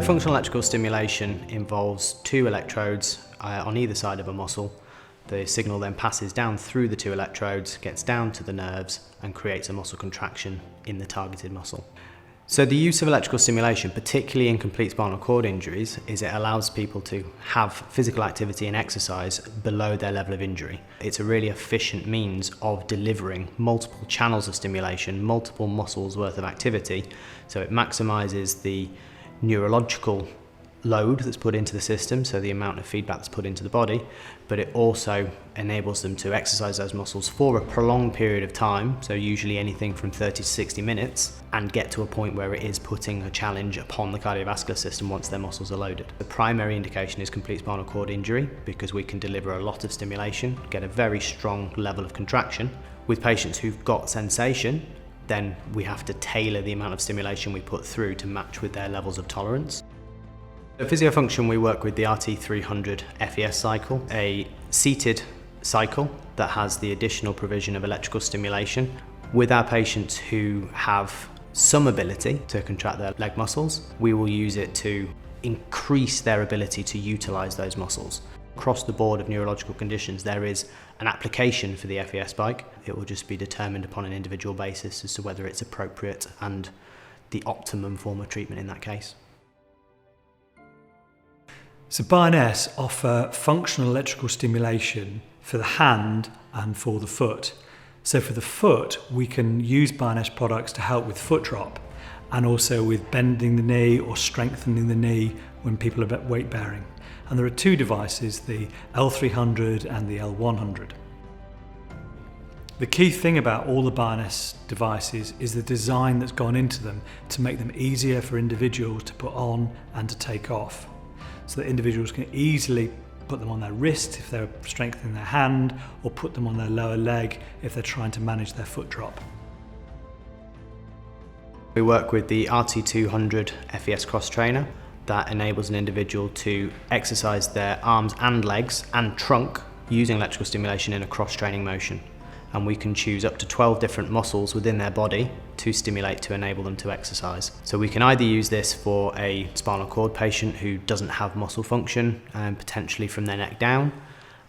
Functional electrical stimulation involves two electrodes on either side of a muscle. The signal then passes down through the two electrodes, gets down to the nerves and creates a muscle contraction in the targeted muscle. So the use of electrical stimulation, particularly in complete spinal cord injuries, is it allows people to have physical activity and exercise below their level of injury. It's a really efficient means of delivering multiple channels of stimulation, multiple muscles worth of activity, so it maximises the neurological load that's put into the system, so the amount of feedback that's put into the body, but it also enables them to exercise those muscles for a prolonged period of time, so usually anything from 30 to 60 minutes, and get to a point where it is putting a challenge upon the cardiovascular system once their muscles are loaded. The primary indication is complete spinal cord injury, because we can deliver a lot of stimulation, get a very strong level of contraction. With patients who've got sensation, then we have to tailor the amount of stimulation we put through to match with their levels of tolerance. At PhysioFunction, we work with the RT300 FES cycle, a seated cycle that has the additional provision of electrical stimulation. With our patients who have some ability to contract their leg muscles, we will use it to increase their ability to utilize those muscles. Across the board of neurological conditions, there is an application for the FES bike. It will just be determined upon an individual basis as to whether it's appropriate and the optimum form of treatment in that case. So BIONESS offer functional electrical stimulation for the hand and for the foot. So for the foot, we can use BIONESS products to help with foot drop and also with bending the knee or strengthening the knee when people are weight bearing. And there are two devices, the L300 and the L100. The key thing about all the BIONESS devices is the design that's gone into them to make them easier for individuals to put on and to take off, so that individuals can easily put them on their wrist if they're strengthening their hand, or put them on their lower leg if they're trying to manage their foot drop. We work with the RT200 FES CROSSTRAINER that enables an individual to exercise their arms and legs and trunk using electrical stimulation in a cross-training motion. And we can choose up to 12 different muscles within their body to stimulate to enable them to exercise. So we can either use this for a spinal cord patient who doesn't have muscle function, potentially from their neck down,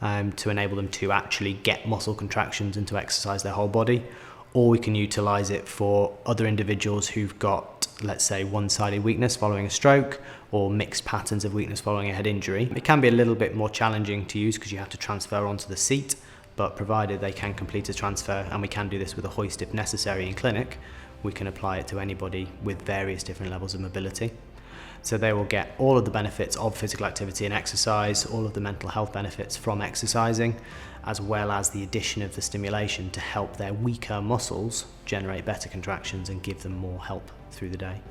to enable them to actually get muscle contractions and to exercise their whole body, or we can utilize it for other individuals who've got, let's say, one-sided weakness following a stroke or mixed patterns of weakness following a head injury. It can be a little bit more challenging to use because you have to transfer onto the seat, but provided they can complete a transfer, and we can do this with a hoist if necessary in clinic, we can apply it to anybody with various different levels of mobility. So they will get all of the benefits of physical activity and exercise, all of the mental health benefits from exercising, as well as the addition of the stimulation to help their weaker muscles generate better contractions and give them more help through the day.